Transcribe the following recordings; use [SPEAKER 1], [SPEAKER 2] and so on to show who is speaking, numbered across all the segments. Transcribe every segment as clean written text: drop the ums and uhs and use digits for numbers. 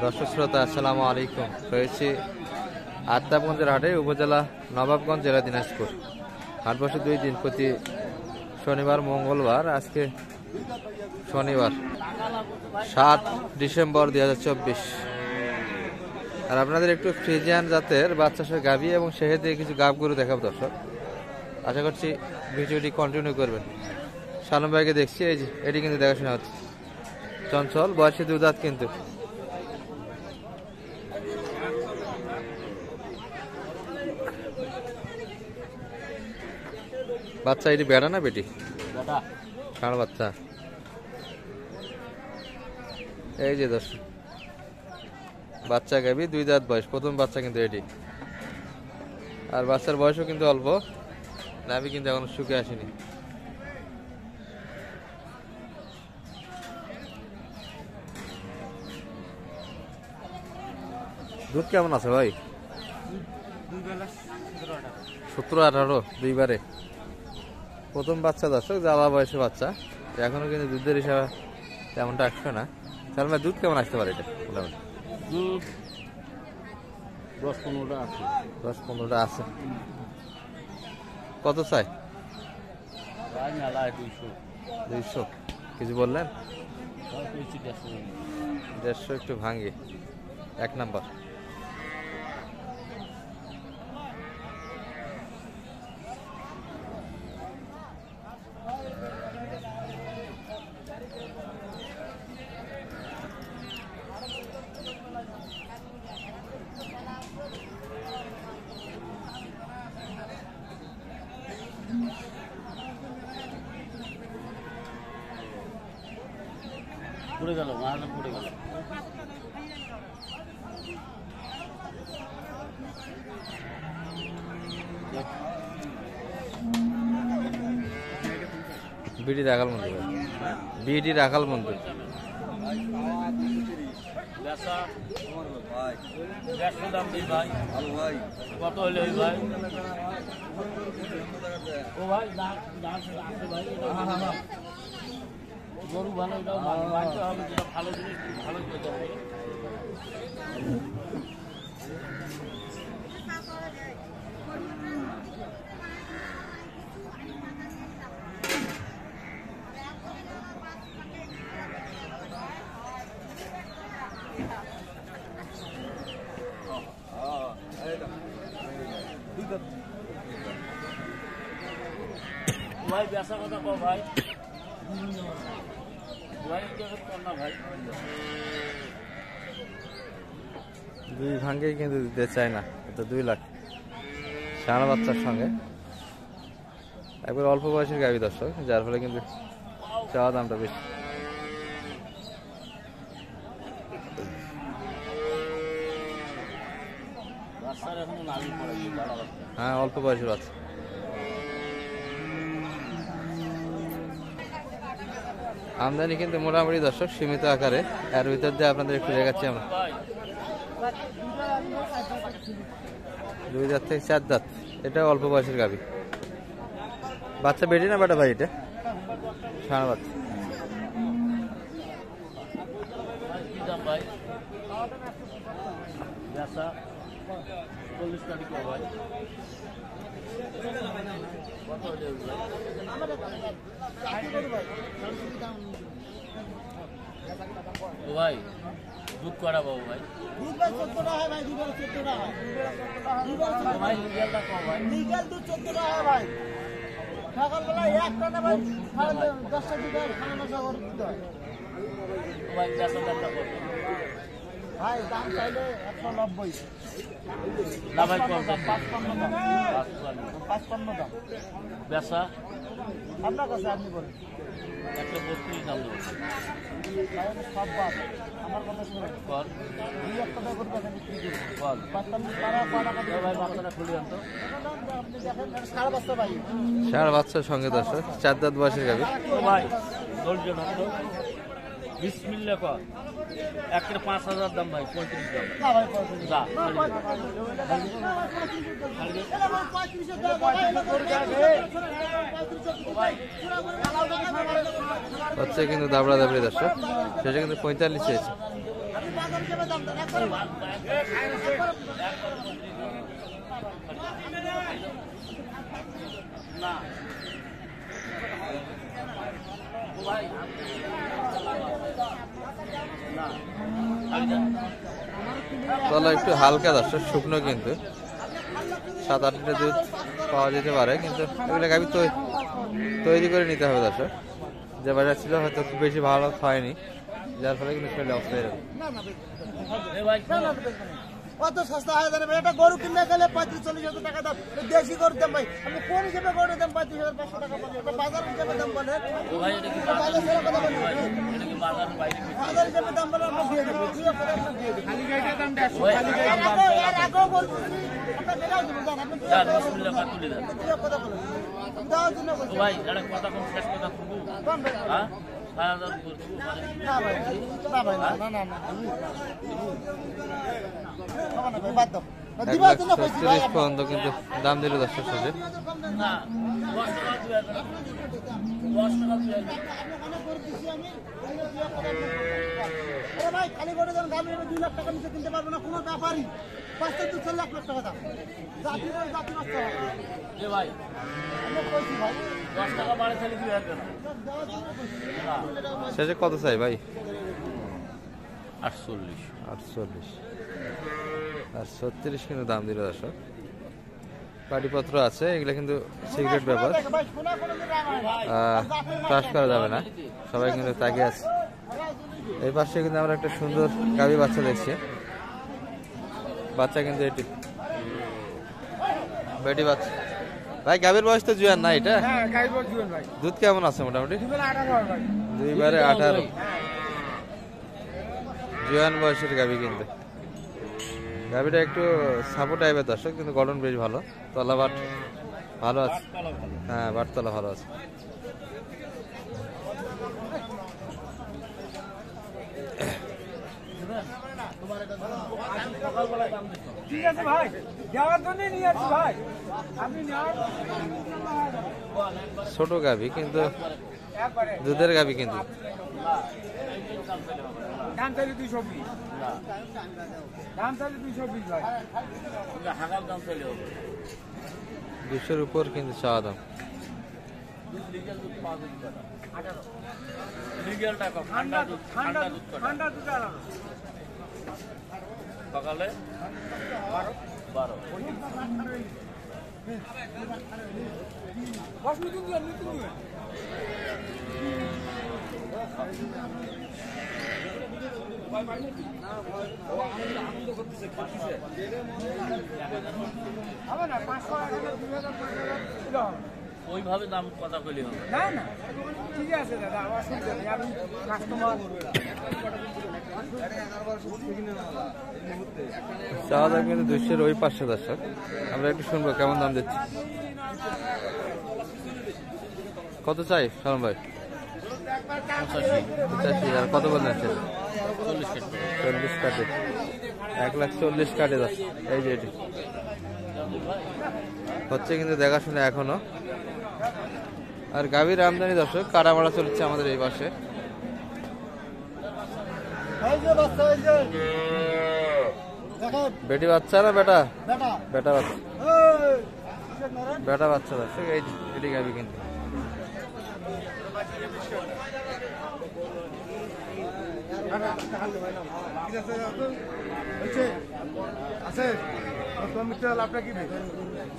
[SPEAKER 1] দর্শক শ্রোতা আসসালামু আলাইকুম। রয়েছি আত্মাবগঞ্জের হাটে, উপজেলা নবাবগঞ্জ, জেলা দিনাজপুর। হাট বসে 2 দিন, প্রতি শনিবার মঙ্গলবার। আজকে শনিবার 7 ডিসেম্বর 2024। আর আপনাদের একটু ফ্রিজিয়ান জাতের বাচ্চা সহ গাভী এবং সেহে দিয়ে কিছু গাভ গরু দেখাবো দর্শক। আশা করছি ভিডিওটি কন্টিনিউ করবেন। সালম ভাইকে দেখছি, এই যে এটি কিন্তু দেখাশোনা হচ্ছে। চঞ্চল, বয়সে 2 দাঁত কিন্তু। বাচ্চা এটি বেড়া না বেটি? ষাঁড় বাচ্চা। এই যে দর্শক, বাচ্চা গাবি, 2 দাঁত বয়স, প্রথম বাচ্চা কিন্তু এটি। আর বাচ্চার বয়সও কিন্তু অল্প, নাভি কিন্তু এখনো শুকে আসেনি। দুধ কেমন আছে ভাই? 17-18 দুইবারে। প্রথম বাচ্চা দর্শক, জ্বালা বয়সে বাচ্চা, এখনো কিন্তু দুধের হিসাবে তেমনটা আসবে না। তাহলে দুধ কেমন আসতে পারে এটা? মোটামুটি
[SPEAKER 2] দুধ 10-15টা আছে।
[SPEAKER 1] 10-15টা আছে। কত চাই? 200 কিছু বললেন? 150 একটু ভাঙ্গে। 1 নাম্বার।
[SPEAKER 2] পড়ে গেল, মাথা পড়ে গেল।
[SPEAKER 1] বিডি রাখাল মন্দির, বিডি রাখাল মন্দির।
[SPEAKER 2] কত হলে ভাই? ও ভাই গরু ভালো, মানতে হবে, যেটা ভালো জিনিস ভালো খেতে হবে। ভাই বেচা কথা কো ভাই,
[SPEAKER 1] দুই ভাঙ্গেই কিন্তু দিতে চায় না, এটা 2 লাখ। ষাঁড় বাচ্চার সঙ্গে একবার অল্প বয়সের গাভী দর্শক, যার ফলে কিন্তু চাওয়া দামটা বেশি। হ্যাঁ, অল্প বয়সের বাচ্চা। আমদানি কিন্তু মোটামুটি দর্শক সীমিত আকারে। এর ভিতর দিয়ে আপনাদের একটু দেখাচ্ছি আমরা। 2 দাঁত থেকে 4 দাঁত। এটা অল্প বয়সের গাভী। বাচ্চা বেটি না বেটা ভাই? এটা ষাঁড় বাচ্চা।
[SPEAKER 2] ভাই দুধ করা পাবো ভাই?
[SPEAKER 3] সকালবেলা 1 টানা ভাই 10টা দিকে খানা সাগর দিতে হয়
[SPEAKER 2] ভাই।
[SPEAKER 3] ভাই দাম চাইলে 190
[SPEAKER 2] না ভাই, কম
[SPEAKER 3] 55 দাম। 55 দাম
[SPEAKER 2] বেচা
[SPEAKER 3] আপনার কাছে, আপনি বলেন।
[SPEAKER 2] 132 দাম দেবো
[SPEAKER 3] সব বাদ আমার কথা শুনে
[SPEAKER 2] কর।
[SPEAKER 3] 2 টাকা করে কথা বিক্রি করবো।
[SPEAKER 2] কর
[SPEAKER 3] 55 টাকা
[SPEAKER 2] ভাই, বাচ্চাটা খুলে আনতো।
[SPEAKER 3] আপনি দেখেন, সাড়ে বাচ্চা ভাই।
[SPEAKER 1] ষাঁড় বাচ্চার সঙ্গে দর্শক, 4 দাঁত বয়সের গাভী।
[SPEAKER 2] ভাই ধৈর্য না, বিসমিল্লাহ কর। 5,000 দাম ভাই, 35 দাম।
[SPEAKER 3] না ভাই,
[SPEAKER 2] যা
[SPEAKER 1] হচ্ছে কিন্তু দাবড়া দাবড়ি দর্শক, সেটা কিন্তু 45 চেয়েছে।
[SPEAKER 3] বাজার হিসেবে দাম দেন একবার
[SPEAKER 2] না ভাই
[SPEAKER 1] তলা একটু হালকা দর্শক, শুকনো কিন্তু 7-8 লিটার দুধ পাওয়া যেতে পারে, কিন্তু এগুলো গাভী তৈরি করে নিতে হবে দর্শক। যে বাজার ছিল হয়তো খুব বেশি ভালো হয়নি, যার ফলে কিন্তু শরীরে অবস্থা এরকম।
[SPEAKER 3] কত সস্তা হয়ে যাবে এটা গরু কিনতে গেলে 35-40 টাকা দাম, দেশি গরুর দাম ভাই। আপনি কোন হিসেবে গরুর দাম 35,500 টাকা বলেন? বাজার হিসেবে দাম বলেন, বাজার হিসেবে দাম বলেন, বাজার হিসেবে দাম বলে আমরা দিয়ে দেবো। খালি গাড়িটার দাম 150 এর আগেও বলতেছি আমরা বেরাও দেবো। জান আপনি কথা বলেন দাও জন্য বলছি
[SPEAKER 2] ভাই এটা কথা কোন শেষ কথা খুবু হ্যাঁ 5000 করব
[SPEAKER 3] না ভাই, না ভাই, না না না বাদ দাও।
[SPEAKER 1] 1,37,000 পর্যন্ত কিন্তু দাম দিল দর্শক সাথে।
[SPEAKER 2] না 10 টাকা দিয়ে 10 টাকা দিয়ে
[SPEAKER 3] ভাই খালি করে দেন গাড়ি 2 লাখ টাকা নিচে কিনতে পারবো না কোনো ব্যাপারই। 5-4 লাখ টাকা দাম জাতি নষ্ট হবে
[SPEAKER 2] এ ভাই
[SPEAKER 3] আমি কইছি ভাই
[SPEAKER 2] 10 টাকা বাড়ে চলে কি হবে না
[SPEAKER 1] শেষে কত চাই ভাই?
[SPEAKER 2] 48
[SPEAKER 1] 48 আর 36 কিন্তু দাম দিল দর্শক। পাটিপত্র আছে, এগুলো কিন্তু সিগারেট ব্যাপার,
[SPEAKER 3] ভাই শোনা কোনো দিন রাগ হয় না।
[SPEAKER 1] চাষ করা যাবে না, সবাই কিন্তু তাকিয়ে আছে। এই পাশে কিন্তু আমরা একটা সুন্দর গাভী বাচ্চা দেখছি, বাচ্চা কিন্তু এটি বেটি বাচ্চা। ভাই গাভীর বয়স তো জুয়ান না এটা?
[SPEAKER 3] হ্যাঁ গাই বল দিবেন ভাই।
[SPEAKER 1] দুধ কেমন আছে মোটামুটি?
[SPEAKER 3] 18 ভাই।
[SPEAKER 1] 2/18 জুয়ান বয়সের গাভী কিন্তু। গাভীটা একটু সাপো টাইপের দর্শক, কিন্তু গঠন বেশ ভালো, তলা বাট ভালো আছে। হ্যাঁ বাটতলা ভালো আছে।
[SPEAKER 3] ঠিক আছে ভাই, দেওয়ার জন্য নিয়ে আসি ভাই। আপনি নেওয়ার
[SPEAKER 1] ছোট গাভী কিন্তু
[SPEAKER 3] একবারে
[SPEAKER 1] দুধের গাভী কিন্তু।
[SPEAKER 3] দাম চাইলে 220, দাম চাইলে 220 ভাই।
[SPEAKER 2] হাগার দাম চলে হবে
[SPEAKER 1] 200-র উপর কিন্তু চাওয়া দাম।
[SPEAKER 2] লিগ্যাল দুধ পাওয়া যাবে 18 লিগ্যাল টাকা ঠান্ডা দুধ
[SPEAKER 3] ঠান্ডা দুধ আর
[SPEAKER 2] সকালে 12
[SPEAKER 3] বস মিটিং দিয়ে হবে না 500 টাকা 2000
[SPEAKER 2] ওইভাবে দাম কথা কইলে হবে
[SPEAKER 3] না না ঠিক আছে দাদা, আমার শুনতে নেই, আমি কাস্টমার।
[SPEAKER 1] চাওয়া দাম কিন্তু 200-র ওই পাশে দর্শক। আমরা একটু শুনবো কেমন দাম দিচ্ছি। কত চাই সালম ভাই? 85 আর কত বললেন? 40 কাটে, 1,40,000 কাটে দশ। এই যে এটি হচ্ছে কিন্তু দেখাশোনা এখনো। আর গাভীর আমদানি দর্শক কাটামারা চলছে আমাদের এই পাশে। বেটি বাচ্চা না বেটা? বেটা বাচ্চা, বেটা বাচ্চা দর্শক। এই এটি গাভী কিন্তু
[SPEAKER 3] আছে আপনার কি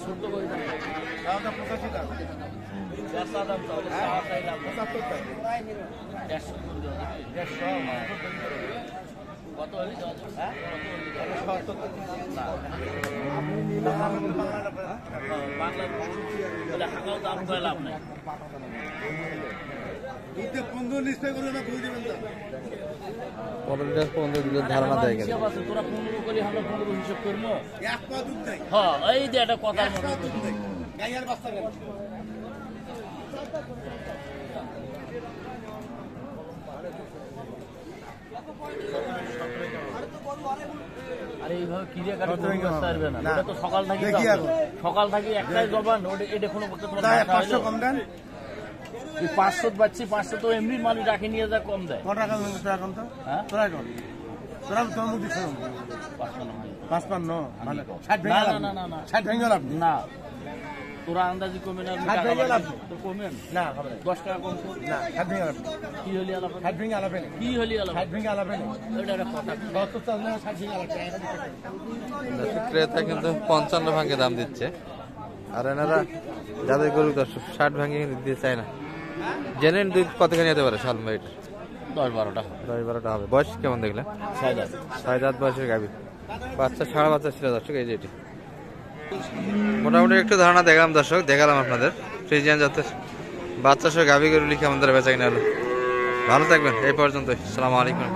[SPEAKER 2] ছোট করে দাম 85 টাকা বেচা দাম তো 75 টাকা 150 করে দাও 150 কত হলে দাও হ্যাঁ কত আপনি নিলে বাংলা বলে হাকাও দাম কয় লাভ নাই।
[SPEAKER 3] দুধে 15 নিশ্চয় করলে না দুই দিবেন তো
[SPEAKER 1] 15 লিটার 15 দুধের ধারণা দেয় গেল।
[SPEAKER 2] তোরা 15 করে আমরা 15 হিসাব করবো
[SPEAKER 3] এক পা দুধ নাই।
[SPEAKER 2] হ্যাঁ এই যে একটা কথার মতো
[SPEAKER 3] গাইয়ার বাচ্চা গেল
[SPEAKER 2] আরে এইভাবে কিরিয়া কাটি করতে পারবে না। এটা তো সকাল থেকে সকাল থেকে একটাই জবান ওটা এটা কোনো করতে তোমার 500 কম দেন। 500 বাচ্চি 500 তো এমনি মালিক রাখি নিয়ে যা কম দেয়।
[SPEAKER 3] কত টাকা কম তো?
[SPEAKER 2] হ্যাঁ
[SPEAKER 3] তোরা কোন
[SPEAKER 4] তোরা তোর মুখ দিচ্ছ 55 মানে 60
[SPEAKER 2] না
[SPEAKER 4] ভেঙে
[SPEAKER 2] না না না
[SPEAKER 4] 60 ভেঙে লাভ
[SPEAKER 2] না তোরা আন্দাজি কমে না
[SPEAKER 4] ষাট ভেঙে লাভ
[SPEAKER 2] তো কমেন
[SPEAKER 4] না হবে
[SPEAKER 2] 10 টাকা কম তো
[SPEAKER 4] না 60 ভেঙে লাভ
[SPEAKER 2] কি হলি আলাপ
[SPEAKER 4] 60 ভেঙে লাভ
[SPEAKER 2] কি হলি আলাপ
[SPEAKER 4] 60 ভেঙে লাভ
[SPEAKER 2] এটা একটা কথা
[SPEAKER 4] কত চললে 60 ভেঙে লাভ
[SPEAKER 1] ক্রেতা কিন্তু 55 ভাঙে দাম দিচ্ছে, আর এনারা যাদের গরু দর্শক 60 ভাঙে কিন্তু দিতে চায় না। জেনুইন দুধ কতখানি যেতে পারে সালমা এটা?
[SPEAKER 2] 10-12টা
[SPEAKER 1] 10-12টা হবে। বয়স কেমন দেখলেন? 6 দাঁত বয়সের গাভী, বাচ্চা ছাড়া বাচ্চা ছিল দর্শক। এই যে এটি মোটামুটি একটু ধারণা দেখলাম দর্শক, দেখালাম আপনাদের ফ্রিজিয়ান জাতের বাচ্চা সহ গাভী গরুলি কেমন ধরে বেচা কিনা হলো। ভালো থাকবেন এই পর্যন্ত। আসসালামু আলাইকুম।